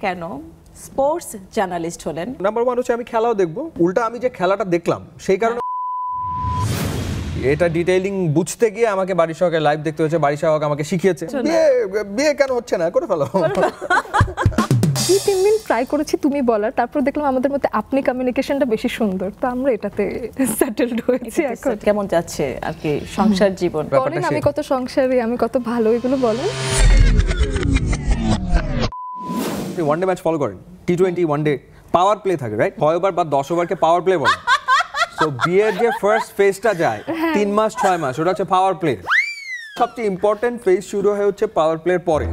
কেন sports journalist হলেন? Number 1 হচ্ছে আমি খেলাও দেখব, উল্টা আমি যে খেলাটা দেখলাম সেই কারণে এটা ডিটেইলিং বুঝতে গিয়ে আমাকে বাড়ির সহকে লাইভ দেখতে হয়েছে, বাড়ির সহকে আমাকে শিখিয়েছে। বিয়ে কেন হচ্ছে না, করে ফেলো। 2-3 দিন ট্রাই করেছি তুমি বলার, তারপর দেখলাম আমাদের মধ্যে আপনি কমিউনিকেশনটা বেশি সুন্দর, তো আমরা এটাতে সেটেলড হয়েছি। এখন কেমন যাচ্ছে আর কি সংসার জীবন? বলেন আমি কত সংসারী, আমি কত ভালো, এগুলো বলেন। ওয়ানডে ম্যাচ ফলো করেন, টি20 ওয়ানডে পাওয়ার প্লে থাকে, রাইট? 6 ওভার বা 10 ওভারকে পাওয়ার প্লে বলে। তো বিয়ের যে ফার্স্ট ফেজটা যায় 3 মাস 6 মাস, ওটা হচ্ছে পাওয়ার প্লে। সবচেয়ে ইম্পর্টেন্ট ফেজ শুরু হয় হচ্ছে পাওয়ার প্লের পরে।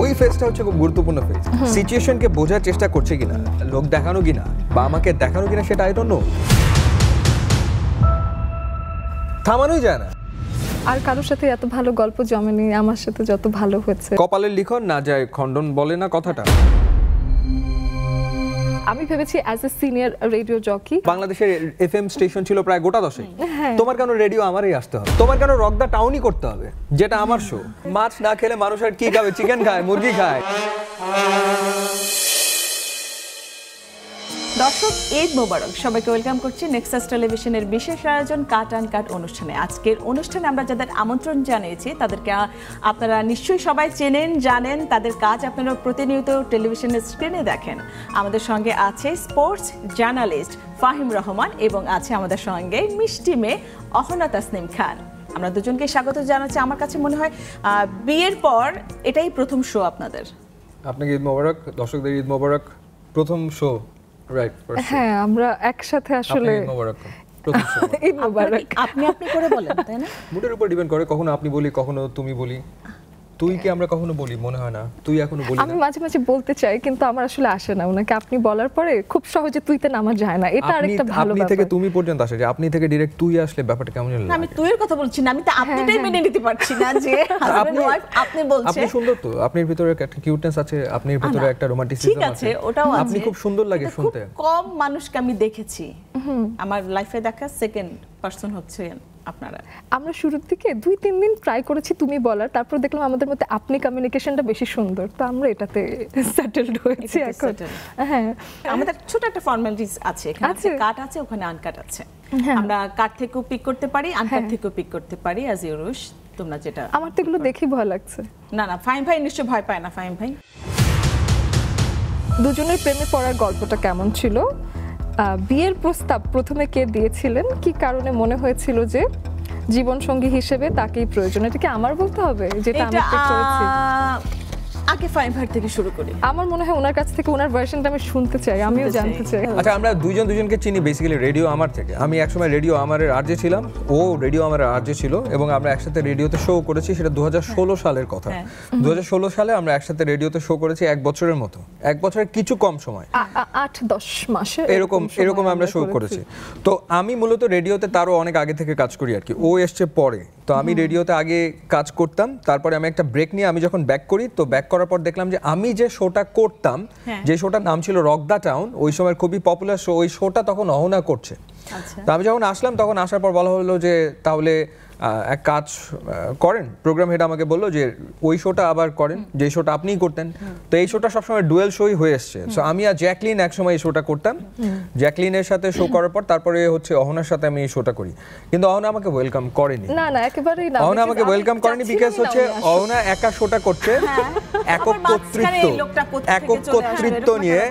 ওই ফেজটা হচ্ছে খুব গুরুত্বপূর্ণ ফেজ। সিচুয়েশনকে বোঝার চেষ্টা করছে কিনা, লোক দেখানো কিনা বা আমাকে দেখানো কিনা, সেটা আই ডোন্ট নো। থামানোই যায় না। আর কারোর সাথে এত ভালো গল্প জমেনি আমার সাথে যত ভালো হয়েছে। কপালের লিখন না যায় খণ্ডন বলে না কথাটা। আমি ভেবেছি as a senior radio jockey, বাংলাদেশের এফএম স্টেশন ছিল প্রায় গোটা 10। তোমার কেন রেডিও আমারই আসতে হবে? তোমার কেন রক দা টাউনই করতে হবে, যেটা আমার শো? মাছ না খেলে মানুষ আর কি খাবে? চিকেন খায়, মুরগি খায়। দর্শক, ঈদ মোবারক। সবাইকে ওয়েলকাম করছি নেক্সাস টেলিভিশনের বিশেষ আয়োজন কাট অ্যান্ড কাট অনুষ্ঠানে। আজকের অনুষ্ঠানে আমরা যাদের আমন্ত্রণ জানিয়েছি তাদেরকে আপনারা নিশ্চয়ই সবাই চেনেন, জানেন। তাদের কাজ আপনারা প্রতিনিয়ত টেলিভিশনের স্ক্রিনে দেখেন। আমাদের সঙ্গে আছে স্পোর্টস জার্নালিস্ট ফাহিম রহমান এবং আছে আমাদের সঙ্গে মিষ্টি মেয়ে অহনা তাসনিম খান। আমরা দুজনকে স্বাগত জানাচ্ছি। আমার কাছে মনে হয় বিয়ের পর এটাই প্রথম শো আপনাদের। আপনাকে ঈদ মোবারক, দর্শকদের ঈদ মোবারক। প্রথম শো, রাইট? হ্যাঁ, আমরা একসাথে আসলে ঈদ মোবারক, প্রথম শো। ঈদ মোবারক আপনি করে বলেন, তাই না? মুডের উপর ডিপেন্ড করে, কখনো আপনি বলি, কখনো তুমি বলি। তুই কি আমরা কখনো বলি? মনে হয় না। তুই এখনো বলি। আমি মাঝে মাঝে বলতে চাই, কিন্তু আমার আসলে আসে না। ওনাকে আপনি বলার পরে খুব সহজে তুইতে নামা যায় না। এটা আরেকটা ভালো ব্যাপার। আপনি থেকে তুমি পর্যন্ত আসে, যে আপনি থেকে ডাইরেক্ট তুই আসলে ব্যাপারটা কেমন লাগে? আমি তুইয়ের কথা বলছি না, আমি তো আপনিটাই মেনে নিতে পারছি না যে হাজবেন্ড ওয়াইফ আপনি বলছেন। আপনি সুন্দর তো, আপনার ভিতরে একটা কিউটনেস আছে, আপনার ভিতরে একটা রোমান্টিসিজম আছে। ঠিক আছে, ওটাও আছে। আপনি খুব সুন্দর লাগে শুনতে। কম মানুষকে আমি দেখেছি আমার লাইফে দেখা সেকেন্ড পারসন হচ্ছে আপনারা। আমরা শুরুর দিকে 2-3 দিন ট্রাই করেছি তুমি বলার, তারপর দেখলাম আমাদের মধ্যে আপনি কমিউনিকেশনটা বেশি সুন্দর, তো আমরা এটাতে সেটেলড হয়েছি এখন। হ্যাঁ, আমাদের ছোট একটা ফর্মালিটিস আছে, এখানে কাট আছে, ওখানে আনকাট আছে। আমরা কাট থেকেও পিক করতে পারি, আনকাট থেকেও পিক করতে পারি, অ্যাজ ইউ উইশ। তোমরা যেটা। আমার তো এগুলো দেখি ভয় লাগছে। না না, ফাহিম ভাই নিশ্চয়ই ভয় পায় না। ফাহিম ভাই, দুজনের প্রেমে পড়ার গল্পটা কেমন ছিল? বিয়ের প্রস্তাব প্রথমে কে দিয়েছিলেন? কি কারণে মনে হয়েছিল যে জীবন সঙ্গী হিসেবে তাকেই প্রয়োজন? এটা কি আমার বলতে হবে যেটা আমি ঠিক করেছি? আগে ফাহিম ভাই থেকে শুরু করি। আমার মনে হয় ওনার কাছ থেকে ওনার ভার্সনটা আমি শুনতে চাই, আমিও জানতে চাই। আচ্ছা, আমরা দুজনকে চিনি বেসিক্যালি রেডিও আমার থেকে। আমি একসময় রেডিও আমারের আরজে ছিলাম, ও রেডিও আমারের আরজে ছিল, এবং আমরা একসাথে রেডিওতে শো করেছি। সেটা 2016 সালের কথা। 2016 সালে আমরা একসাথে রেডিওতে শো করেছি 1 বছরের মতো, 1 বছরের কিছু কম সময়, 8-10 মাসে এরকম আমরা শো করেছি। তো আমি মূলত রেডিওতে তারও অনেক আগে থেকে কাজ করি আর কি। ও এসছে পরে। তো আমি রেডিওতে আগে কাজ করতাম, তারপরে আমি একটা ব্রেক নিয়ে আমি যখন ব্যাক করি, তো ব্যাক করার পর দেখলাম যে আমি যে শোটা করতাম, যে শোটার নাম ছিল রক দা টাউন, ওই সময় খুবই পপুলার শো, ওই শোটা তখন অহনা করছে। তো আমি যখন আসলাম, তখন আসার পর বলা হলো যে তাহলে এক কাজ করেন। প্রোগ্রাম হেড আমাকে বললো যে ওই শোটা আবার করেন, যে শোটা আপনিই করতেন। তো এই শোটা সবসময় ডুয়েল শোই হয়ে এসছে। সো আমি আর জ্যাকলিন একসময় এই শোটা করতাম। জ্যাকলিনের সাথে শো করার পর তারপরে হচ্ছে অহনার সাথে আমি এই শোটা করি। কিন্তু অহনা আমাকে ওয়েলকাম করেনি। না না, একেবারেই না। অহনা আমাকে ওয়েলকাম করেনি বিকজ হচ্ছে অহনা একা শোটা করছে, একক কর্তৃত্ব নিয়ে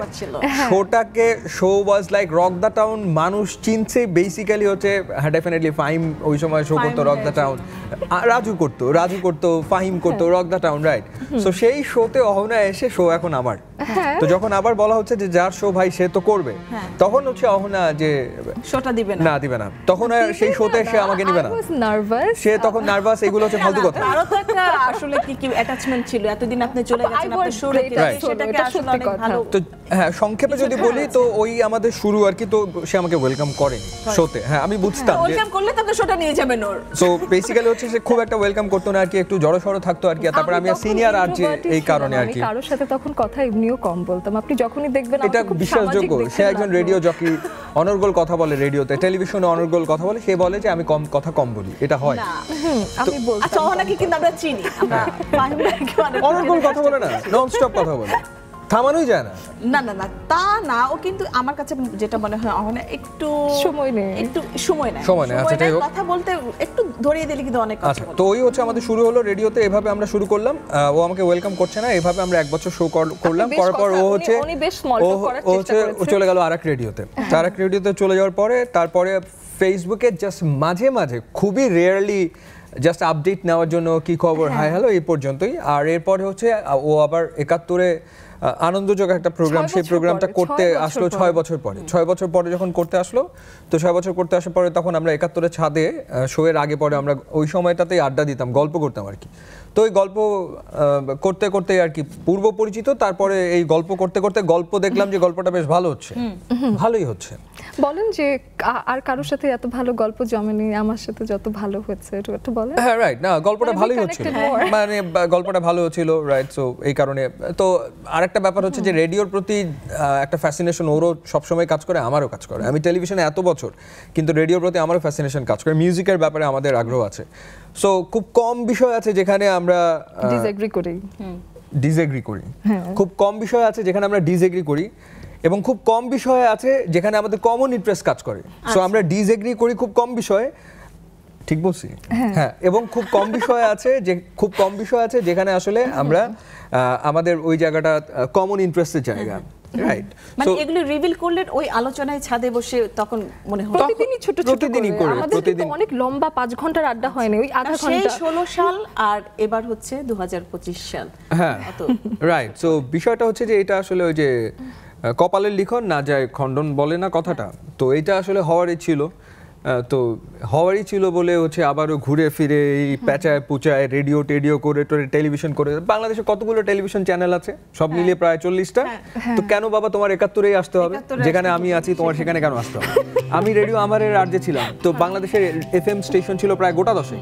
শোটাকে। Show was like rock the town, মানুষ চিনছে বেসিক্যালি হচ্ছে। হ্যাঁ, ডেফিনেটলি ফাহিম ওই সময় শো করতো রক দ্য টাউন, রাজু করতো, ফাহিম করতো rock the town, right? So সেই শোতে অহনা এসে শো এখন আমার। তো যখন আবার বলা হচ্ছে যে যার শো ভাই সে তো করবে, তখন হচ্ছে অহনা যে শোটা দিবে না, তখন আর সেই শোতে সে আমাকে নিবে না। সে তখন নার্ভাস, এগুলো হচ্ছে ফালতু কথা। আরো তো একটা আসলে কি অ্যাটাচমেন্ট ছিল, এতদিন আপনি চলে গেছেন, আপনি শো রেখে সেটাকে আসলে অনেক ভালো। তো হ্যাঁ সংক্ষেপে যদি বলি তো ওই আমাদের শুরু আর কি, তো সে আমাকে ওয়েলকাম করেনি শোতে। হ্যাঁ আমি বুঝতাম যে ওয়েলকাম করলে তাকে শোটা নিয়ে যাবেন ওর। সো বেসিক্যালি হচ্ছে সে খুব একটা ওয়েলকাম করতো না আর কি, একটু জড়সড় থাকতো আর কি। তারপর আমি সিনিয়র আর যে এই কারণে আর কি আমি কারোর সাথে তখন কথা এমনিও কম বলতাম। আপনি যখনই দেখবেন এটা বিশ্বাসযোগ্য, সে একজন রেডিও জকি, অনর্গল কথা বলে রেডিওতে, টেলিভিশনে অনর্গল কথা বলে, সে বলে যে আমি কথা কম বলি, এটা হয়। আমি বলতাম আচ্ছা অহনাকে কিন্তু আমরা চিনি, আমরা ফাহিম ভাইকে অনেক অনর্গল কথা বলে না, নন স্টপ কথা বলে, থামানোই যায় না। না না না তা না, ও কিন্তু আমার কাছে যেটা মনে হয় অহনা একটু সময় নেই, একটু সময় নেয়, আচ্ছা যাই হোক, কথা বলতে একটু ধরিয়ে দিলে কিন্তু অনেক আচ্ছা। তো ওই হচ্ছে আমাদের শুরু হলো রেডিওতে, এভাবে আমরা শুরু করলাম। ও আমাকে ওয়েলকাম করছে না, এভাবে আমরা 1 বছর শো করলাম, করার পর ও হচ্ছে চলে গেল আরেক রেডিওতে। আরেক রেডিওতে চলে যাওয়ার পরে তারপরে ফেসবুকে জাস্ট মাঝে মাঝে খুবই রেয়ারলি জাস্ট আপডেট নেওয়ার জন্য কি খবর, হাই হ্যালো, এই পর্যন্তই। আর এরপরে হচ্ছে ও আবার 71-এ আনন্দযোগ একটা প্রোগ্রাম, সেই প্রোগ্রামটা করতে আসলো 6 বছর পরে। 6 বছর পরে যখন করতে আসলো, তো 6 বছর করতে আসার পরে তখন আমরা 71-এর ছাদে শো এর আগে পরে আমরা ওই সময়টাতেই আড্ডা দিতাম, গল্প করতাম আর কি। তো এই গল্প করতে করতে আর কি পূর্ব পরিচিত, তারপরে এই গল্প করতে করতে গল্প দেখলাম যে গল্পটা বেশ ভালো হচ্ছে, ভালোই হচ্ছে। বলেন যে আর কারোর সাথে এত ভালো গল্প জমেনি, আমার সাথে যত ভালো হচ্ছে একটু বলেন। হ্যাঁ রাইট, না গল্পটা ভালোই হচ্ছিল, মানে গল্পটা ভালো হচ্ছিল, রাইট। সো এই কারণে তো আরেকটা ব্যাপার হচ্ছে যে রেডিওর প্রতি একটা ফ্যাসিনেশন ওরও সবসময় কাজ করে, আমারও কাজ করে। আমি টেলিভিশনে এত বছর, কিন্তু রেডিওর প্রতি আমারও ফ্যাসিনেশন কাজ করে, মিউজিকের ব্যাপারে আমাদের আগ্রহ আছে। সো খুব কম বিষয় আছে যেখানে আমরা ডিসএগ্রি করি, খুব কম বিষয় আছে যেখানে আমরা ডিসএগ্রি করি, এবং খুব কম বিষয় আছে যেখানে আমাদের কমন ইন্টারেস্ট কাজ করে। সো আমরা ডিসএগ্রি করি খুব কম বিষয়ে, ঠিক বলছি? হ্যাঁ, এবং খুব কম বিষয় আছে যেখানে আসলে আমরা আমাদের ওই জায়গাটা কমন ইন্টারেস্টের জায়গা, রাইট। মানে এগুলো রিভিল করলেন ওই আলোচনায় ছাদে বসে, তখন মনে হয় প্রতিদিনই ছোট ছোট করে আমাদের কিন্তু অনেক লম্বা 5 ঘন্টার আড্ডা হয়নি, ওই আধা ঘন্টা। সেই 16 সাল আর এবার হচ্ছে 2025 সাল। হ্যাঁ রাইট। সো বিষয়টা হচ্ছে যে এটা আসলে ওই যে কপালের লিখন না যায় খণ্ডন বলে না কথাটা, তো এটা আসলে হওয়ারই ছিল। তো হওয়ারই ছিল বলে হচ্ছে আবারও ঘুরে ফিরে এই প্যাচায় পুচায় রেডিও করে টেলিভিশন করে। বাংলাদেশে কতগুলো টেলিভিশন চ্যানেল আছে, সব মিলিয়ে প্রায় 40টা। তো কেন বাবা তোমার 71-এই আসতে হবে, যেখানে আমি আছি তোমার সেখানে কেন আসতে হবে? আমি রেডিও আমারের আরজে ছিলাম, তো বাংলাদেশের FM স্টেশন ছিল প্রায় গোটা 10,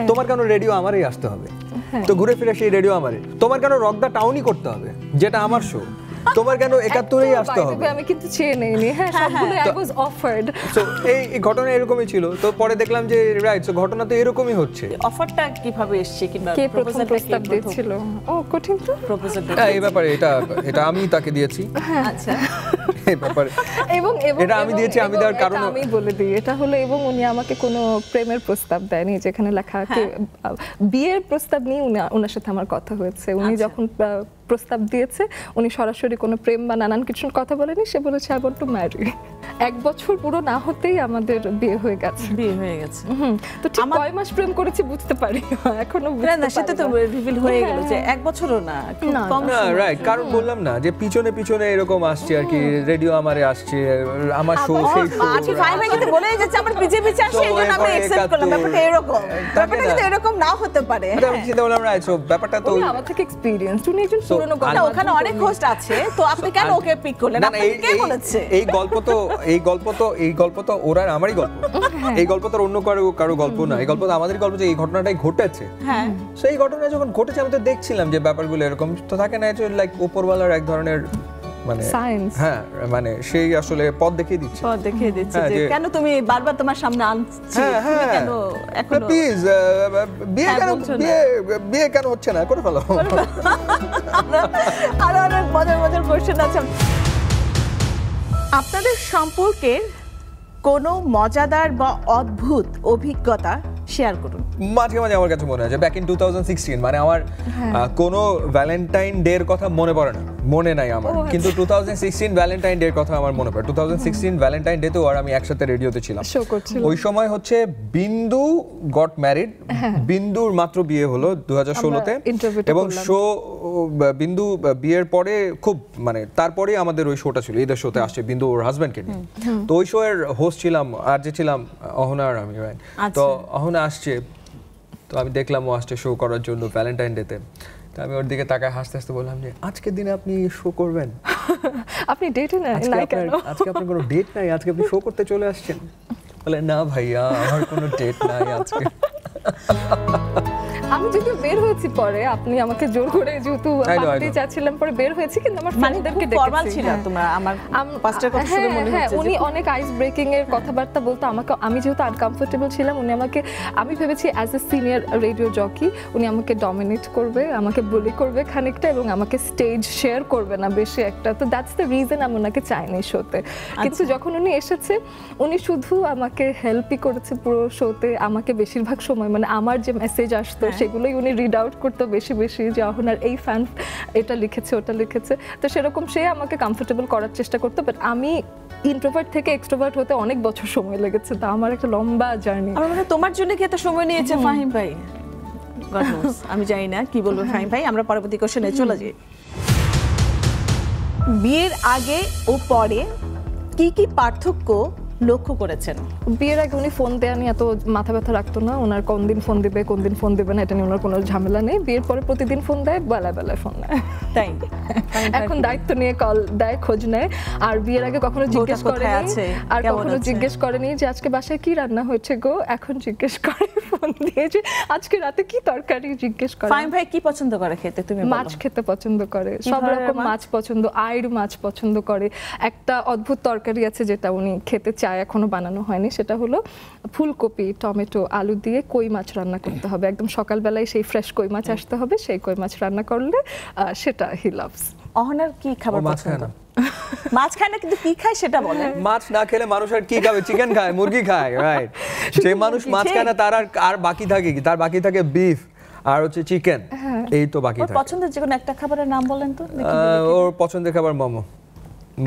তোমার কেন রেডিও আমারই আসতে হবে? তো ঘুরে ফিরে সেই রেডিও আমারে, তোমার কেন রক দা টাউনই করতে হবে যেটা আমার শো? তোমার কেন 71-এই আসতে হবে? আমি কিন্তু চেয়ে নেইনি, হ্যাঁ সবগুলো আই ওয়াজ অফার্ড। সো এই ঘটনা এরকমই ছিল। তো পরে দেখলাম যে রাইট, সো ঘটনা তো এরকমই হচ্ছে। অফারটা কিভাবে এসেছে কিংবা কে প্রস্তাব দিয়েছিল? ও কঠিন তো প্রপোজাল। এই ব্যাপারে এটা আমি তাকে দিয়েছি। আচ্ছা, এই ব্যাপারে এবং এটা আমি দিয়েছি, আমি দেওয়ার কারণ আমি বলে দিই, এটা হলো এবং উনি আমাকে কোনো প্রেমের প্রস্তাব দেয়নি, যেখানে লেখা আছে বিয়ের প্রস্তাব নিয়ে ওনার সাথে আমার কথা হয়েছে। উনি যখন প্রস্তাব দিয়েছে, উনি সরাসরি কোনো প্রেম বা নানান কিছুর কথা বলেনি, সে বলেছে আই ওয়ান্ট টু ম্যারি। 1 বছর পুরো না হতেই আমাদের বিয়ে হয়ে গেছে। তো ঠিক কয় মাস প্রেম করেছি বুঝতে পারি এখনো, না সেটা তো রিভিল হয়ে গেল যে 1 বছরও না, কম না, রাইট। কারণ বললাম না যে পিছনে এরকম আসছে আর কি, রেডিও আমারে আসছে, আমার শো সেই শো আচ্ছা ফাইভ কিন্তু বলে যাচ্ছে আমার পিছে আসে, এইজন্য আমরা অ্যাকসেপ্ট করলাম। ব্যাপারটা কিন্তু এরকম নাও হতে পারে। আমি চিন্তা করলাম রাইট, সো ব্যাপারটা তো আমার থেকে এক্সপেরিয়েন্স, উনি একজন পুরনো গল্প, ওখানে অনেক হোস্ট আছে, তো আপনি কেন ওকে পিক করলেন? আপনাকে কে বলেছে? এই গল্প তো ওরা আমারই গল্প, এই গল্প তো অন্য কারো গল্প না, এই গল্প তো আমাদের গল্প, যে এই ঘটনাটাই ঘটেছে। হ্যাঁ, সেই ঘটনা যখন ঘটেছে আমি তো দেখছিলাম যে ব্যাপারগুলো এরকম তো থাকে না, লাইক উপরওয়ালার এক ধরনের মানে সায়েন্স, হ্যাঁ মানে সেই আসলে পথ দেখিয়ে দিচ্ছে যে কেন তুমি বারবার তোমার সামনে আনছি, কেন এখন প্লিজ বিয়ে কেন হচ্ছে না, করে ফেলো। আরো অনেক মজার কোশ্চেন আছে। আপনাদের সম্পর্কের কোনো মজাদার বা অদ্ভুত অভিজ্ঞতা শেয়ার করুন। মাঝে আমার কাছে মনে হয় যে ব্যাক ইন 2016 মানে আমার কোনো ভ্যালেন্টাইন ডে এর কথা মনে পড়ে না, মনে নাই আমার, কিন্তু 2016 ভ্যালেন্টাইন ডে এর কথা আমার মনে পড়ে। 2016 ভ্যালেন্টাইন ডে তো আর আমি একসাথে রেডিওতে ছিলাম, ওই সময় হচ্ছে বিন্দু গট ম্যারিড, বিন্দুর মাত্র বিয়ে হলো 2016-তে, এবং শো বিন্দু বিয়ের পরে খুব মানে তারপরে আমাদের ওই শোটা ছিল, ঈদের শোতে আসছে বিন্দু ওর হাজবেন্ডকে নিয়ে। তো ওই শো এর হোস্ট ছিলাম আর যে ছিলাম অহনা আর আমি, রাইট। তো অহনা আসছে, তো আমি দেখলাম ও আসছে শো করার জন্য ভ্যালেন্টাইন ডেতে। তো আমি ওর দিকে তাকায় হাসতে হাসতে বললাম যে আজকের দিনে আপনি শো করবেন? আপনি ডেটে নাই কেন? আজকে আপনার কোনো ডেট নাই, আজকে আপনি শো করতে চলে আসছেন? বলে না ভাইয়া আমার কোনো ডেট নাই আজকে। আমি যদি বের হয়েছি পরে, আপনি আমাকে জোর করে যেহেতু পার্টি চাচ্ছিলাম, পরে বের হয়েছি, কিন্তু আমার ফ্রেন্ডদেরকে দেখেছি। ফরমাল ছিল তোমরা, আমার পাস্টের কথা শুনে মনে হচ্ছে উনি অনেক আইস ব্রেকিং এর কথাবার্তা বলতো আমাকে। আমি যেহেতু আনকমফোর্টেবল ছিলাম, উনি আমাকে, আমি ভেবেছি as a senior radio jockey উনি আমাকে ডমিনেট করবে, আমাকে বুলি করবে খানিকটা, এবং আমাকে স্টেজ শেয়ার করবে না বেশি একটা। তো দ্যাটস দ্য রিজন আমি ওনাকে চাইনি শোতে। কিন্তু যখন উনি এসেছে, উনি শুধু আমাকে হেল্পই করেছে পুরো শোতে। আমাকে বেশিরভাগ সময় মানে আমার যে মেসেজ আসতো সেগুলোই উনি রিড আউট করতো বেশি বেশি, যে অহনার এই ফ্যান এটা লিখেছে ওটা লিখেছে। তো সেরকম সে আমাকে কমফোর্টেবল করার চেষ্টা করতো। বাট আমি ইন্ট্রোভার্ট থেকে এক্সট্রোভার্ট হতে অনেক বছর সময় লেগেছে। তা আমার একটা লম্বা জার্নি। আমার মনে হয় তোমার জন্য কি এত সময় নিয়েছে ফাহিম ভাই? God knows, আমি জানি না কি বলবো ফাহিম ভাই। আমরা পরবর্তী কোশ্চেনে চলে যাই। বিয়ের আগে ও পরে কি কি পার্থক্য লক্ষ্য করেছেন? বিয়ের আগে উনি ফোন দেয়া নিয়ে এত মাথা ব্যথা রাখতো না। ওনার কোন দিন ফোন দিবে কোন দিন ফোন দিবে না এটা নিয়ে ওনার কোনো ঝামেলা নেই। বিয়ের পরে প্রতিদিন ফোন দেয়, বেলায় বেলায় ফোন দেয়। তাই এখন দায়িত্ব নিয়ে কল দেয়, খোঁজ নেয়। আর বিয়ের আগে কখনো জিজ্ঞেস করেনি, আর কখনো জিজ্ঞেস করেনি যে আজকে বাসায় কি রান্না হয়েছে গো। এখন জিজ্ঞেস করে ফোন দিয়ে যে আজকে রাতে কি তরকারি জিজ্ঞেস করে। ফাহিম ভাই কি পছন্দ করে খেতে? তুমি মাছ খেতে পছন্দ করে, সব রকম মাছ পছন্দ, আইড় মাছ পছন্দ করে। একটা অদ্ভুত তরকারি আছে যেটা উনি খেতে চায়, এখনো বানানো হয়নি, সেটা হলো ফুলকপি টমেটো আলু দিয়ে কই মাছ রান্না করতে হবে। একদম সকালবেলায় সেই ফ্রেশ কই মাছ আসতে হবে, সেই কই মাছ রান্না করলে সেটা হি লাভস। অহনার কি খাবার মাছ খায় পছন্দ? না। মাছ খায় না, কিন্তু কি খায় সেটা বলে। মাছ না খেলে মানুষ আর কি খাবে? চিকেন খায়, মুরগি খায়, রাইট? যে মানুষ মাছ খায় না তার আর বাকি থাকে কি? তার বাকি থাকে বিফ আর হচ্ছে চিকেন, এই তো বাকি থাকে। পছন্দের যে কোনো একটা খাবারের নাম বলেন তো। ওর পছন্দের খাবার মোমো।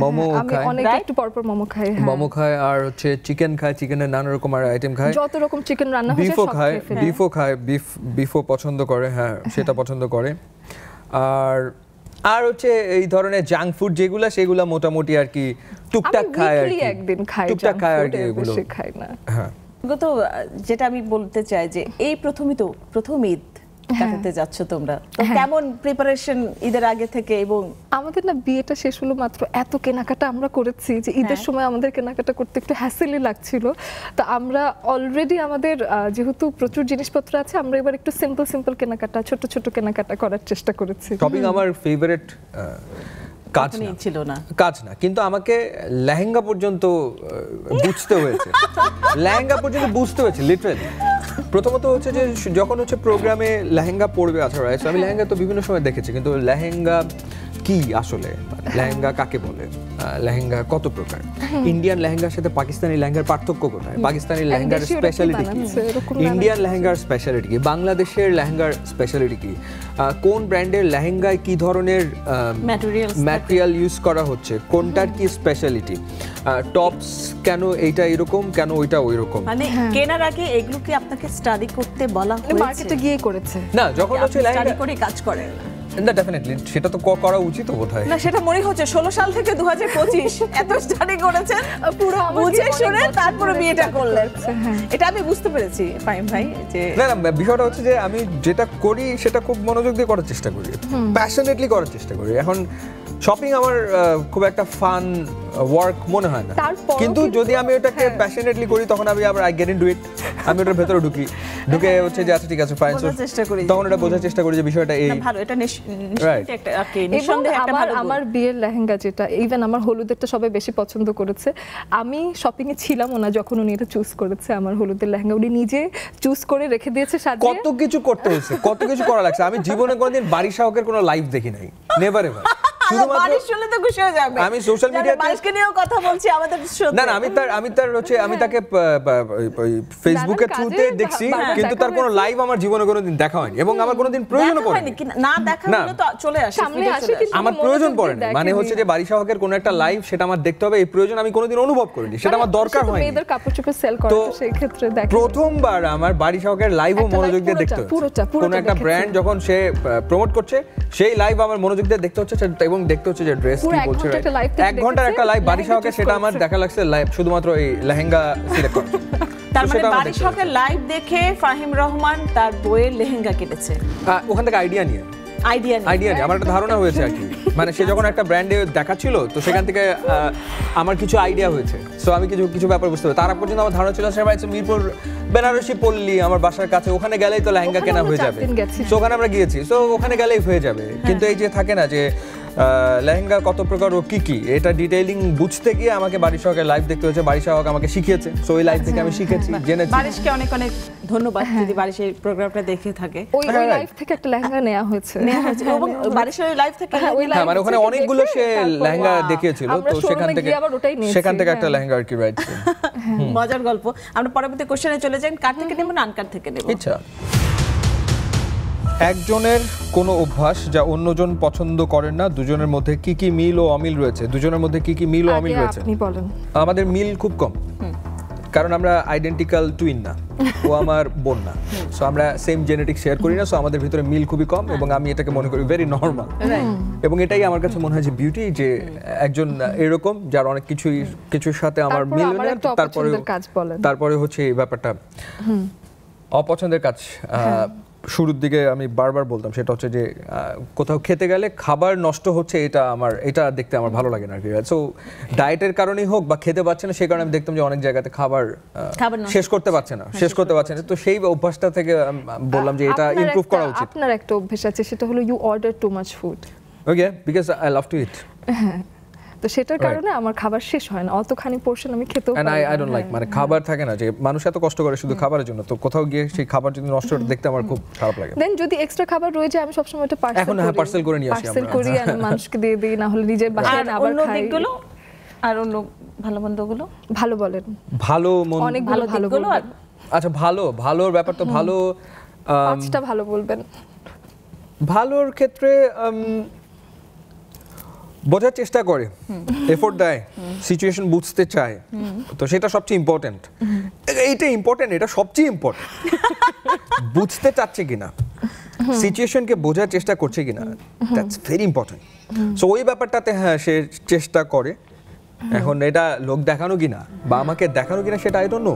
মোমো খায়, অনেক একটু পরপর মোমো খাই। মোমো খায় আর হচ্ছে চিকেন খায়, চিকেনের নানা রকম আর আইটেম খায়, যত রকম চিকেন রান্না হয় বিফও খায়, বিফও খায়, বিফও পছন্দ করে, হ্যাঁ সেটা পছন্দ করে। আর হচ্ছে এই ধরনের জাঙ্ক ফুড যেগুলা সেগুলা মোটামুটি আর কি টুকটাক খায়, আর কি একদিন খাই, টুকটাক খায় আর কি, এগুলো খাই না। হ্যাঁ তো যেটা আমি বলতে চাই যে এই প্রথম ঈদ কাটাতে যাচ্ছ তোমরা, তো কেমন প্রিপারেশন ঈদের আগে থেকে? এবং আমাদের না বিয়েটা শেষ হলো মাত্র, এত কেনাকাটা আমরা করেছি যে ঈদের সময় আমাদের কেনাকাটা করতে একটু হ্যাসেলই লাগছিল। তো আমরা অলরেডি আমাদের যেহেতু প্রচুর জিনিসপত্র আছে, আমরা এবার একটু সিম্পল কেনাকাটা, ছোট ছোট কেনাকাটা করার চেষ্টা করেছি। শপিং আমার ফেভারিট কাজ না, কিন্তু আমাকে লেহেঙ্গা পর্যন্ত বুঝতে হয়েছে, লিটারালি। প্রথমত হচ্ছে যে যখন হচ্ছে প্রোগ্রামে লেহেঙ্গা পরবে, আচ্ছা রাইট, আমি লেহেঙ্গা তো বিভিন্ন সময় দেখেছি, কিন্তু লেহেঙ্গা কি আসলে, লেহেঙ্গা কাকে বলে, লেহেঙ্গা কত প্রকার, ইন্ডিয়ান লেহেঙ্গার সাথে পাকিস্তানি লেহেঙ্গার পার্থক্য কোথায়, পাকিস্তানি লেহেঙ্গার স্পেশালিটি কি, ইন্ডিয়ান লেহেঙ্গার স্পেশালিটি কি, বাংলাদেশের লেহেঙ্গার স্পেশালিটি কি, কোন ব্র্যান্ডের লেহেঙ্গায় কি ধরনের ম্যাটেরিয়াল ইউজ করা হচ্ছে, কোনটার কি স্পেশালিটি, টপস কেন এইটা এরকম, কেন ওইটা ওই রকম, মানে কেনার আগে এগুলো কি আপনাকে স্টাডি করতে বলা হয়েছে? মার্কেটে গিয়ে করেছে না, যখন হচ্ছে স্টাডি করে কাজ করেন না, ডেফিনেটলি সেটা তো করা উচিত বোধহয় না। সেটা মনে হচ্ছে 16 সাল থেকে 2025 এত স্টাডি করেছেন, পুরো বুঝে শুনে তারপরে বিয়েটা করলেন। এটা আমি বুঝতে পেরেছি ফাহিম ভাই, যে না বিষয়টা হচ্ছে যে আমি যেটা করি সেটা খুব মনোযোগ দিয়ে করার চেষ্টা করি, প্যাশনেটলি করার চেষ্টা করি। এখন শপিং আমার খুব একটা ফান ওয়ার্ক মনে হয় না, কিন্তু যদি আমি ওটাকে প্যাশনেটলি করি তখন আমি আবার আই গেট ইনটু ইট, আমি ওটার ভেতরে ঢুকে হচ্ছে যে আচ্ছা ঠিক আছে ফাইন, তখন এটা বোঝার চেষ্টা করি যে বিষয়টা এই ভালো, এটা আমার বিয়ের লেহেঙ্গা যেটা ইভেন আমার হলুদেরটা সবাই বেশি পছন্দ করেছে। আমি শপিং এ ছিলাম না যখন উনি এটা চুজ করেছে, আমার হলুদের লেহেঙ্গা উনি নিজে চুজ করে রেখে দিয়েছে সাজিয়ে। কত কিছু করতে হয়েছে, কত কিছু করা লাগছে। আমি জীবনে কোনোদিন বাড়ি শাহকের কোনো লাইভ দেখি নাই, নেভার এভার। আমি সোশ্যাল মিডিয়াতে নিয়েও কথা বলছি, আমাদের না আমি তাকে ফেসবুকের থ্রুতে দেখছি, কিন্তু তার কোনো লাইভ আমার জীবনে কোনোদিন দেখা হয়নি এবং আমার কোনোদিন প্রয়োজন পড়েনি। না দেখা হলে তো চলে আসে, সামনে আসে, কিন্তু আমার প্রয়োজন পড়েনি। মানে হচ্ছে যে বাড়ি শাহকের কোনো একটা লাইভ সেটা আমার দেখতে হবে, এই প্রয়োজন আমি কোনোদিন অনুভব করিনি, সেটা আমার দরকার হয়নি। মেয়েদের কাপড়-চোপড় সেল করে, তো সেই ক্ষেত্রে দেখেন প্রথমবার আমার বাড়ি শাহকের লাইভও মনোযোগ দিয়ে দেখতে হচ্ছে। কোনো একটা ব্র্যান্ড যখন সে প্রমোট করছে সেই লাইভ আমার মনোযোগ দিয়ে দেখতে হচ্ছে, এবং দেখতে হচ্ছে যে ড্রেস কি বলছে। 1 ঘন্টার একটা লাইভ বাড়ি শাহকে, সেটা আমার দেখা লাগছে লাইভ শুধুমাত্র এই লেহেঙ্গা সিলেক্ট করা। তার মানে বাড়ি শাহকে লাইভ দেখে ফাহিম রহমান তার বইয়ের লেহেঙ্গা কেটেছে, ওখান থেকে আইডিয়া নিয়ে। আইডিয়া নেই, আমার একটা ধারণা হয়েছে আর কি। মানে সে যখন একটা ব্র্যান্ডে দেখাচ্ছিল তো সেখান থেকে আমার কিছু আইডিয়া হয়েছে, সো আমি কিছু ব্যাপার বুঝতে পারি। তার আগ পর্যন্ত আমার ধারণা ছিল মিরপুর বেনারসি পল্লী আমার বাসার কাছে, ওখানে গেলেই তো লেহেঙ্গা কেনা হয়ে যাবে, সো ওখানে আমরা গিয়েছি, সো ওখানে গেলেই হয়ে যাবে। কিন্তু এই যে থাকে না যে লেহেঙ্গা কত প্রকার ও কি এটা ডিটেইলিং বুঝতে গিয়ে আমাকে বাড়ির সহকারে লাইভ দেখতে হয়েছে, বাড়ির সহক আমাকে শিখিয়েছে, সো ওই লাইভ থেকে আমি শিখেছি, জেনেছি। বারিশকে অনেক অনেক ধন্যবাদ যদি বারিশ এই প্রোগ্রামটা দেখে থাকে। ওই লাইভ থেকে একটা লেহেঙ্গা নেওয়া হয়েছে এবং বারিশের ওই লাইভ থেকে মানে ওখানে অনেকগুলো সে লেহেঙ্গা দেখিয়েছিল, তো সেখান থেকে একটা লেহেঙ্গা আর কি রাইট। মজার গল্প। আমরা পরবর্তী কোশ্চেনে চলে যাই, কার থেকে নেব না আনকার থেকে নেব? আচ্ছা, একজনের কোনো অভ্যাস যা অন্যজন পছন্দ করেন না, দুজনের মধ্যে কি কি মিল ও অমিল রয়েছে? দুজনের মধ্যে কি কি মিল ও অমিল রয়েছে? আপনি বলেন। আমাদের মিল খুব কম, কারণ আমরা আইডেন্টিক্যাল টুইন না, ও আমার বোন না, সো আমরা সেম জেনেটিক শেয়ার করি না, সো আমাদের ভিতরে মিল খুবই কম, এবং আমি এটাকে মনে করি ভেরি নরমাল। এবং এটাই আমার কাছে মনে হয় যে বিউটি, যে একজন এরকম যার অনেক কিছুর সাথে আমার মিল না, তারপরে হচ্ছে এই ব্যাপারটা অপছন্দের কাজ। শুরুর দিকে আমি বারবার বলতাম, সেটা হচ্ছে যে কোথাও খেতে গেলে খাবার নষ্ট হচ্ছে, এটা দেখতে আমার ভালো লাগে না আর কি। সো ডায়েটের কারণেই হোক বা খেতে পারছে না, সেই কারণে আমি দেখতাম যে অনেক জায়গাতে খাবার শেষ করতে পারছে না। তো সেই অভ্যাসটা থেকে বললাম যে এটা ইমপ্রুভ করা উচিত। আপনার একটা অভ্যাস আছে, সেটা হলো you order too much food. Okay, because I love to eat. তো সেটার কারণে আমার খাবার শেষ হয় না, অতখানি পোরশন আমি খেতেও পারি না। আই ডোন্ট লাইক, মানে খাবার থাকে না যে মানুষ এত কষ্ট করে শুধু খাবারের জন্য, তো কোথাও গিয়ে সেই খাবার যদি নষ্ট হতে দেখতে আমার খুব খারাপ লাগে। দেন যদি এক্সট্রা খাবার রয়ে যায়, আমি সবসময় এটা পার্সেল করে নিয়ে আসি, পার্সেল করি আর মানুষকে দিয়ে দিই, না হলে নিজের বাসায় আবার খাই। দিকগুলো আর অন্য ভালো মন্দগুলো ভালো বলেন, ভালো মন্দ অনেক ভালো দিকগুলো। আচ্ছা, ভালোর ব্যাপার তো ভালো, পাঁচটা ভালো বলবেন। ভালোর ক্ষেত্রে বোঝার চেষ্টা করে, এফোর্ট দেয়, সিচুয়েশন বুঝতে চায়, তো সেটা সবচেয়ে ইম্পর্টেন্ট। এইটা ইম্পর্টেন্ট, এটা সবচেয়ে ইম্পর্টেন্ট। বুঝতে চাচ্ছে কিনা, সিচুয়েশনকে বোঝার চেষ্টা করছে কিনা, দ্যাটস ভেরি ইম্পর্টেন্ট। সো ওই ব্যাপারটাতে হ্যাঁ সে চেষ্টা করে। এখন এটা লোক দেখানো কিনা বা আমাকে দেখানো কিনা সেটা আই ডোন্ট নো,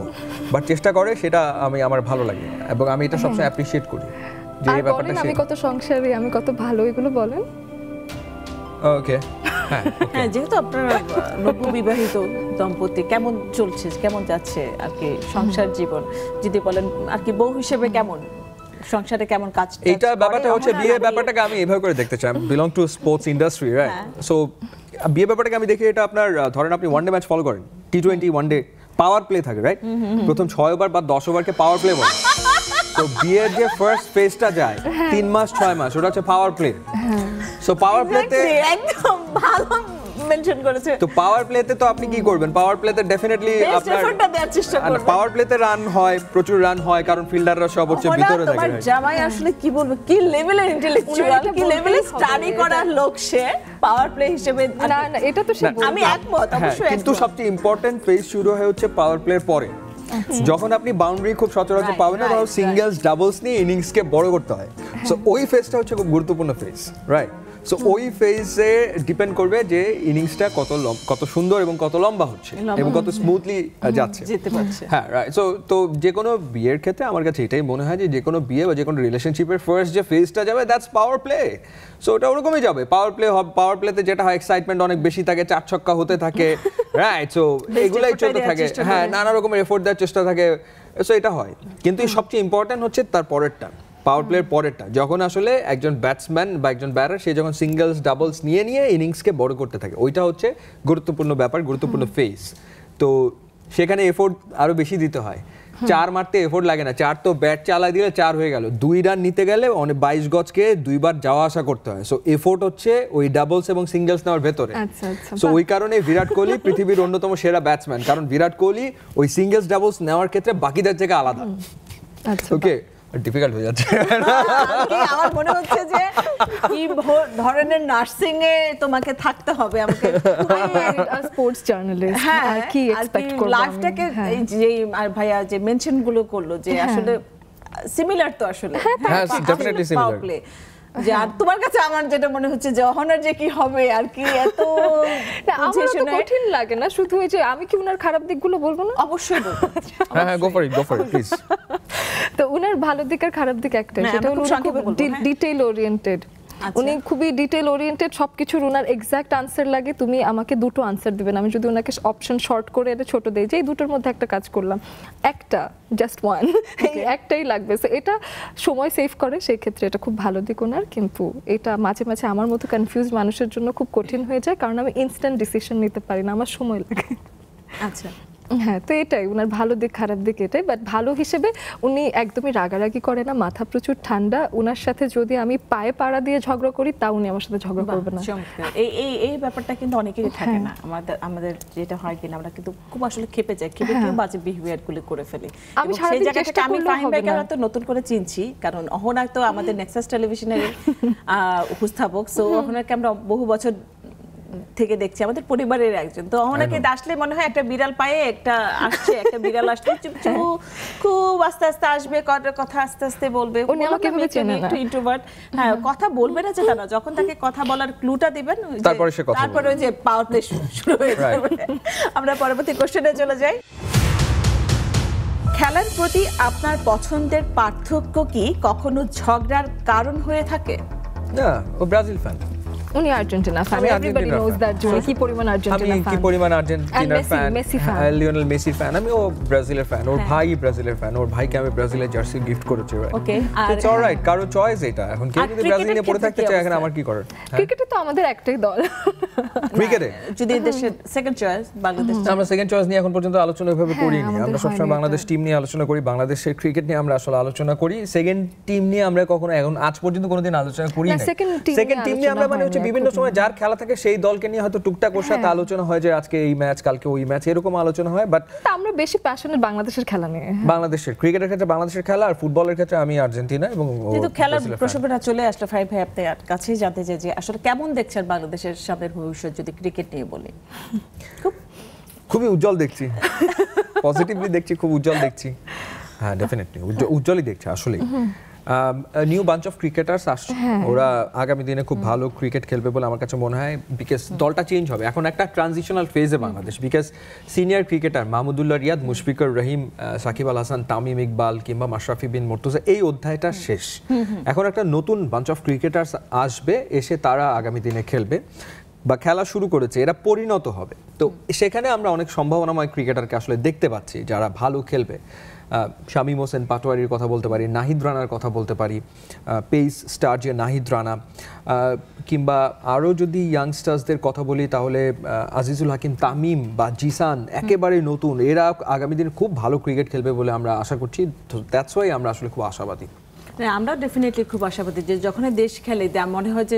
বাট চেষ্টা করে, সেটা আমার ভালো লাগে এবং আমি এটা সবসময় অ্যাপ্রিশিয়েট করি যে এই ব্যাপারটা। আমি কত সংসারী, আমি কত ভালো, এগুলো বলেন। ওকে, হ্যাঁ, যেহেতু আপনারা নববিবাহিত দম্পতি, কেমন চলছে, কেমন যাচ্ছে আর কি সংসার জীবন, যদি বলেন আর কি বউ হিসেবে কেমন সংসারে কেমন কাজ? এইটা ব্যাপারটা হচ্ছে বিয়ে ব্যাপারটাকে আমি এভাবে করে দেখতে চাই, belong to sports industry, right? So বিয়ে ব্যাপারটাকে আমি দেখি, এটা আপনার ধরেন আপনি ওয়ান ডে ম্যাচ ফলো করেন, T20 one day power play থাকে, রাইট? প্রথম 6 ওভার বা 10 ওভারকে পাওয়ার প্লে বলে। তো বিয়ের যে ফার্স্ট ফেজটা যায় 3 মাস 6 মাস, ওটা হচ্ছে পাওয়ার প্লে। সো পাওয়ার প্লেতে একদম ভালো মেনশন করেছে। তো পাওয়ার প্লেতে তো আপনি কি করবেন? পাওয়ার প্লেতে ডেফিনেটলি আপনার পাওয়ার প্লেতে রান হয়, প্রচুর রান হয়, কারণ ফিল্ডাররা সব হচ্ছে ভিতরে থাকে। তোমার জামাই আসলে কি বলবো, কি লেভেলের ইন্টেলেকচুয়াল, কি লেভেলে স্টাডি করার লোক সে, পাওয়ার প্লে হিসেবে। না এটা তো আমি একমত, অবশ্যই। কিন্তু সবচেয়ে ইম্পর্টেন্ট ফেজ শুরু হয় হচ্ছে পাওয়ার প্লের পরে, যখন আপনি বাউন্ডারি খুব সচরাচর পাবেন না, তখন সিঙ্গেলস ডাবলস নিয়ে ইনিংসকে বড় করতে হয়। সো ওই ফেজটা হচ্ছে খুব গুরুত্বপূর্ণ ফেজ, রাইট? সো ওই ফেজে ডিপেন্ড করবে যে ইনিংসটা কত সুন্দর এবং কত লম্বা হচ্ছে এবং কত স্মুথলি যাচ্ছে, হ্যাঁ, রাইট। সো তো যে কোনো বিয়ের ক্ষেত্রে আমার কাছে এটাই মনে হয় যে কোনো বিয়ে বা যে কোনো রিলেশনশিপের ফার্স্ট যে ফেজটা যাবে, দ্যাটস পাওয়ার প্লে। সো ওটা ওরকমই যাবে, পাওয়ার প্লেতে যেটা হয় এক্সাইটমেন্ট অনেক বেশি থাকে, 4 ছক্কা হতে থাকে, রাইট? সো এগুলাই চলতে থাকে, হ্যাঁ, নানা রকমের এফোর্ট দেওয়ার চেষ্টা থাকে, সো এটা হয়। কিন্তু সবচেয়ে ইম্পর্টেন্ট হচ্ছে তার পরেরটা, পাওয়ার প্লের পরেরটা, যখন আসলে একজন ব্যাটসম্যান বা একজন ব্যাটার সে যখন সিঙ্গেলস ডাবলস নিয়ে ইনিংসকে বড় করতে থাকে, ওইটা হচ্ছে গুরুত্বপূর্ণ ব্যাপার, গুরুত্বপূর্ণ ফেজ। তো সেখানে এফোর্ট আরো বেশি দিতে হয়। 4 মারতে এফোর্ট লাগে না, 4 তো ব্যাট চালা দিলে 4 হয়ে গেল। 2 রান নিতে গেলে 22 গজকে 2 বার যাওয়া আসা করতে হয়। সো এফোর্ট হচ্ছে ওই ডাবলস এবং সিঙ্গেলস নেওয়ার ভেতরে। সো ওই কারণে বিরাট কোহলি পৃথিবীর অন্যতম সেরা ব্যাটসম্যান, কারণ বিরাট কোহলি ওই সিঙ্গেলস ডাবলস নেওয়ার ক্ষেত্রে বাকিদের থেকে আলাদা। ওকে, ডিফিকাল্ট হয়ে যাচ্ছে। আমার মনে হচ্ছে যে কি ধরনের নার্সিং এ তোমাকে থাকতে হবে, আমাকে স্পোর্টস জার্নালিস্ট আর কি এক্সপেক্ট করব লাইফটাকে। এই যে আর ভাইয়া যে মেনশন গুলো করলো যে আসলে সিমিলার, তো আসলে হ্যাঁ, ডেফিনেটলি সিমিলার। যে আর তোমার কাছে আমার যেটা মনে হচ্ছে যে অহনার যে কি হবে আর কি, এত আমার তো কঠিন লাগে না। শুধু এই যে আমি কি উনার খারাপ দিকগুলো বলবো না? অবশ্যই বলবো। হ্যাঁ, গো ফর ইট প্লিজ। তো উনার ভালো দিক আর খারাপ দিক একটাই, সেটা হলো ডিটেইল ওরিয়েন্টেড। উনি খুবই ডিটেল ওরিয়েন্টেড, সবকিছুর ওনার এক্সাক্ট আনসার লাগে। তুমি আমাকে দুটো আনসার দিবেন, আমি যদি ওনাকে অপশন শর্ট করে এটা ছোট দেই যে এই দুটোর মধ্যে একটা কাজ করলাম, একটা জাস্ট ওয়ান একটাই লাগবে। সো এটা সময় সেভ করে, সেই ক্ষেত্রে এটা খুব ভালো দিক ওনার। কিন্তু এটা মাঝে মাঝে আমার মতো কনফিউজড মানুষের জন্য খুব কঠিন হয়ে যায়, কারণ আমি ইনস্ট্যান্ট ডিসিশন নিতে পারি না, আমার সময় লাগে। আচ্ছা, হ্যাঁ, তো এটাই ওনার ভালো দিক খারাপ দিক এটাই। বাট ভালো হিসেবে উনি একদমই রাগারাগি করে না, মাথা প্রচুর ঠান্ডা। ওনার সাথে যদি আমি পায়ে পাড়া দিয়ে ঝগড়া করি তা উনি আমার সাথে ঝগড়া করবে না। এই ব্যাপারটা কিন্তু অনেকেরই থাকে না। আমাদের যেটা হয় কিনা আমরা কিন্তু খুব আসলে খেপে যাই, খেপে গিয়ে বাজে বিহেভিয়ার গুলো করে ফেলি। আমি সেই জায়গা থেকে আমি ফাহিম ভাইকে হয়তো নতুন করে চিনছি, কারণ অহনা তো আমাদের নেক্সাস টেলিভিশনের উপস্থাপক। সো অহনাকে আমরা বহু বছর থেকে দেখছি, আমাদের পরিবারের একজন। তো অহনাকে আসলে মনে হয় একটা বিড়াল পায়ে একটা আসছে, একটা বিড়াল আসছে, চুপচুপ খুব আস্তে আস্তে আসবে, কথা আস্তে আস্তে বলবে। উনি আমাকে ভাবে চেনে না, একটু ইন্ট্রোভার্ট। হ্যাঁ, কথা বলবে না যেটা না, যখন তাকে কথা বলার ক্লুটা দিবেন তারপরে ওই যে পাওয়ার প্লে শুরু হয়ে যাবে। আমরা পরবর্তী কোশ্চেনে চলে যাই। খেলার প্রতি আপনার পছন্দের পার্থক্য কি কখনো ঝগড়ার কারণ হয়ে থাকে? না, ও ব্রাজিল ফ্যান। উনি Argentina fan, everybody knows that. জুড়ে কি পরিমাণ আর্জেন্টিনা ফ্যান, আমি কি পরিমাণ আর্জেন্টিনার ফ্যান, লিওনেল মেসি ফ্যান। আমি ও ব্রাজিলের ফ্যান, ওর ভাই ব্রাজিলের ফ্যান, ওর ভাইকে আমি ব্রাজিলের জার্সি গিফট করেছি। ওকে, ইটস অলরাইট, কারো চয়েস এটা। এখন কেউ যদি ব্রাজিল নিয়ে পড়ে থাকতে চায়, এখন আমার কি করার? ক্রিকেটে তো আমাদের একটাই দল। ক্রিকেটে যদি দেশের সেকেন্ড চয়েস বাংলাদেশ, আমরা সেকেন্ড চয়েস নিয়ে এখন পর্যন্ত আলোচনা এভাবে করিনি। আমরা সবসময় বাংলাদেশ টিম নিয়ে আলোচনা করি, বাংলাদেশের ক্রিকেট নিয়ে আমরা আসলে আলোচনা করি। সেকেন্ড টিম নিয়ে আমরা কখনো এখন আজ পর্যন্ত কোনোদিন আলোচনা করি না। সেকেন্ড টিম নিয়ে আমরা মানে হচ্ছে বিভিন্ন সময় যার খেলা থাকে সেই দলকে নিয়ে হয়তো টুকটাক ওর সাথে আলোচনা হয় যে আজকে এই ম্যাচ, কালকে ওই ম্যাচ, এরকম আলোচনা হয়। বাট আমরা বেশি প্যাশনেট বাংলাদেশের খেলা নিয়ে। বাংলাদেশের ক্রিকেটের ক্ষেত্রে বাংলাদেশের খেলা, আর ফুটবলের ক্ষেত্রে আমি আর্জেন্টিনা। এবং কিন্তু খেলার প্রসঙ্গটা চলে আসলে ফাইভ ভাই আপনার কাছেই জানতে চাই যে আসলে কেমন দেখছেন বাংলাদেশের সামনের ভবিষ্যৎ যদি ক্রিকেট নিয়ে বলি? খুবই উজ্জ্বল দেখছি, পজিটিভলি দেখছি, খুব উজ্জ্বল দেখছি। হ্যাঁ, ডেফিনেটলি উজ্জ্বলই দেখছি আসলে। নিউ বাঞ্চ অফ ক্রিকেটার্স আসছে, ওরা আগামী দিনে খুব ভালো ক্রিকেট খেলবে বলে আমার কাছে মনে হয়। বিকজ দলটা চেঞ্জ হবে, এখন একটা ট্রানজিশনাল ফেজে Bangladesh. Because senior cricketer Mahmudullah Riyad, Mushfiqur Rahim, Shakib Al Hasan, Tamim Iqbal কিংবা মাশরাফি বিন মুর্তজা, এই অধ্যায়টা শেষ। এখন একটা নতুন বাঞ্চ অফ ক্রিকেটার্স আসবে, এসে তারা আগামী দিনে খেলবে বা খেলা শুরু করেছে, এরা পরিণত হবে। তো সেখানে আমরা অনেক সম্ভাবনাময় ক্রিকেটারকে আসলে দেখতে পাচ্ছি যারা ভালো খেলবে। শামীম হোসেন পাটোয়ারির কথা বলতে পারি, নাহিদ রানার কথা বলতে পারি, পেস স্টার যে নাহিদ রানা, কিংবা আরও যদি ইয়াংস্টার্সদের কথা বলি তাহলে আজিজুল হাকিম, তামিম বা জিসান, একেবারে নতুন, এরা আগামী দিনে খুব ভালো ক্রিকেট খেলবে বলে আমরা আশা করছি। দ্যাটস ওয়াই আমরা আসলে খুব আশাবাদী। আমরা ডেফিনেটলি খুব আশাবাদী যে যখন দেশ খেলে মনে হয় যে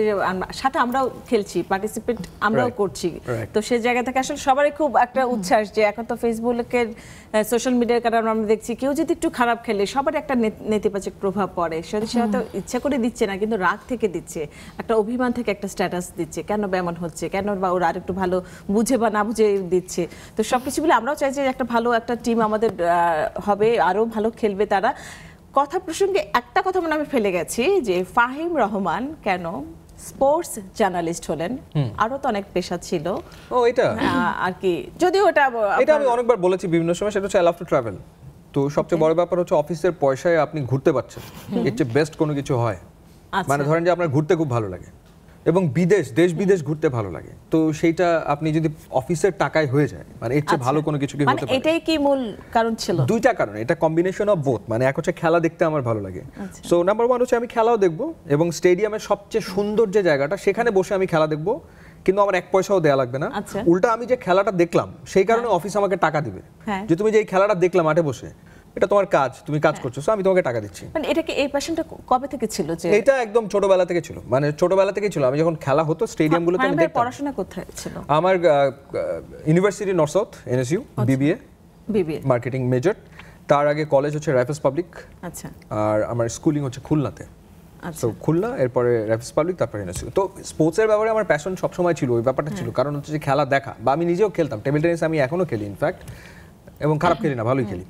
সাথে আমরাও খেলছি, পার্টিসিপেট আমরাও করছি। তো সেই জায়গা থেকে আসলে সবারই খুব একটা উচ্ছ্বাস যে এখন তো ফেসবুকের সোশ্যাল মিডিয়ার কারণে আমরা দেখছি কেউ যদি একটু খারাপ খেলে সবার একটা নেতিবাচক প্রভাব পড়ে। সে হয়তো ইচ্ছা করে দিচ্ছে না, কিন্তু রাগ থেকে দিচ্ছে, একটা অভিমান থেকে একটা স্ট্যাটাস দিচ্ছে, কেন এমন হচ্ছে, কেন বা ওরা আর একটু ভালো বুঝে বা না বুঝে দিচ্ছে। তো সবকিছু মিলে আমরাও চাই যে একটা ভালো একটা টিম আমাদের হবে, আরও ভালো খেলবে তারা। কথা প্রসঙ্গে একটা কথা মনে আমি ফেলে গেছি যে ফাহিম রহমান কেন স্পোর্টস জার্নালিস্ট হলেন? আরো তো অনেক পেশা ছিল। ও এটা আর কি, যদিও এটা আমি অনেকবার বলেছি বিভিন্ন সময়, সেটা হচ্ছে আই লাভ টু ট্রাভেল। তো সবচেয়ে বড় ব্যাপার হচ্ছে অফিসের পয়সায় আপনি ঘুরতে পারছেন, এর চেয়ে বেস্ট কোনো কিছু হয়? মানে ধরেন যে আপনার ঘুরতে খুব ভালো লাগে এবং দেশ বিদেশ ঘুরতে ভালো লাগে, তো সেইটা আপনি যদি অফিসের টাকায় হয়ে যায়, মানে এর চেয়ে ভালো কোনো কিছু কি হতে পারে? এটাই কি মূল কারণ ছিল? দুইটা কারণ, এটা কম্বিনেশন অফ বোথ। মানে এক হচ্ছে খেলা দেখতে আমার ভালো লাগে, সো নাম্বার ওয়ান হচ্ছে আমি খেলাও দেখবো, এবং স্টেডিয়ামের সবচেয়ে সুন্দর যে জায়গাটা সেখানে বসে আমি খেলা দেখবো, কিন্তু আমার এক পয়সাও দেয়া লাগবে না। উল্টা আমি যে খেলাটা দেখলাম সেই কারণে অফিস আমাকে টাকা দিবে, যে তুমি যে এই খেলাটা দেখলাম মাঠে বসে, এটা তোমার কাজ, তুমি কাজ করছো, সো আমি তোমাকে টাকা দিচ্ছি। মানে এটা কি, এই প্যাশনটা কবে থেকে ছিল? যে এটা একদম ছোটবেলা থেকে ছিল, মানে ছোটবেলা থেকেই ছিল। আমি যখন খেলা হতো স্টেডিয়ামগুলোতে আমি দেখতাম। পড়াশোনা কোথায় ছিল? আমার university north south, NSU, BBA marketing major. তার আগে কলেজ হচ্ছে রাইফেলস পাবলিক। আচ্ছা। আর আমার স্কুলিং হচ্ছে খুলনাতে। তো খুলনা, এরপরে রাইফেলস পাবলিক, তারপরে এনএসইউ। তো স্পোর্টসের ব্যাপারে আমার প্যাশন সবসময় ছিল, ওই ব্যাপারটা ছিল। কারণ হচ্ছে যে খেলা দেখা, বা আমি নিজেও খেলতাম টেবিল টেনিস, আমি এখনো খেলি ইনফ্যাক্ট, এবং খারাপ খেলি না, ভালোই খেলি।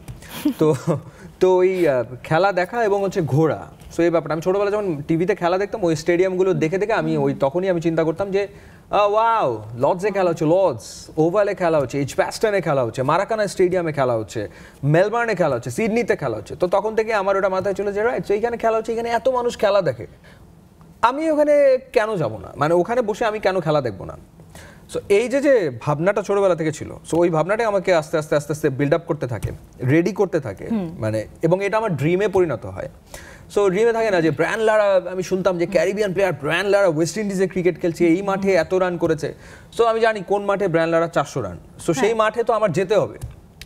তো ওই খেলা দেখা এবং হচ্ছে ঘোরা, সো এই ব্যাপারটা আমি ছোটবেলা যখন টিভিতে খেলা দেখতাম, ওই স্টেডিয়ামগুলো দেখে দেখে আমি তখনই আমি চিন্তা করতাম যে ওয়াও, লর্ডসে খেলা হচ্ছে, লর্ডস ওভালে খেলা হচ্ছে, এজবাস্টনে খেলা হচ্ছে, মারাকানা স্টেডিয়ামে খেলা হচ্ছে, মেলবার্নে খেলা হচ্ছে, সিডনিতে খেলা হচ্ছে। তো তখন থেকে আমার ওটা মাথায় চলে যায়, রাইট, এইখানে খেলা হচ্ছে, এখানে এত মানুষ খেলা দেখে, আমি ওখানে কেন যাব না, মানে ওখানে বসে আমি কেন খেলা দেখবো না। সো এই যে ভাবনাটা ছোটবেলা থেকে ছিল, সো ওই ভাবনাটাই আমাকে আস্তে আস্তে আস্তে আস্তে বিল্ড আপ করতে থাকে, রেডি করতে থাকে, মানে এবং এটা আমার ড্রিমে পরিণত হয়। সো ড্রিমে থাকে না যে ব্রায়ান লারা, আমি শুনতাম যে Caribbean player Brian Lara west ইন্ডিজে ক্রিকেট খেলছে, এই মাঠে এত রান করেছে। সো আমি জানি কোন মাঠে ব্রায়ান লারা 400 রান, সো সেই মাঠে তো আমার যেতে হবে,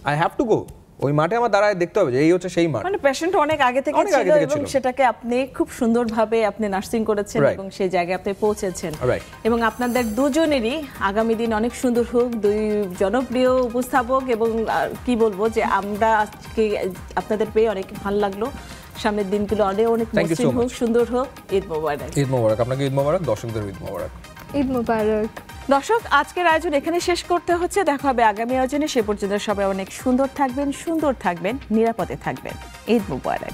আই হ্যাভ টু গো। ওই মাঠে আমার দাঁড়ায় দেখতে হবে যে এই হচ্ছে সেই মাঠ। মানে প্যাশনটা অনেক আগে থেকে ছিল এবং সেটাকে আপনি খুব সুন্দরভাবে আপনি নার্সিং করেছেন এবং সেই জায়গায় আপনি পৌঁছেছেন। এবং আপনাদের দুজনেরই আগামী দিন অনেক সুন্দর হোক, দুই জনপ্রিয় উপস্থাপক, এবং কি বলবো যে আমরা আজকে আপনাদের পেয়ে অনেক ভালো লাগলো। সামনের দিনগুলো অনেক মসৃণ হোক, সুন্দর হোক। ঈদ মোবারক। ঈদ মোবারক আপনাকে, ঈদ মোবারক দর্শকদের, ঈদ মোবারক। ঈদ মোবারক। দর্শক, আজকের আয়োজন এখানে শেষ করতে হচ্ছে, দেখা হবে আগামী আয়োজনে। সে পর্যন্ত সবাই অনেক সুন্দর থাকবেন, নিরাপদে থাকবেন। ঈদ মোবারক।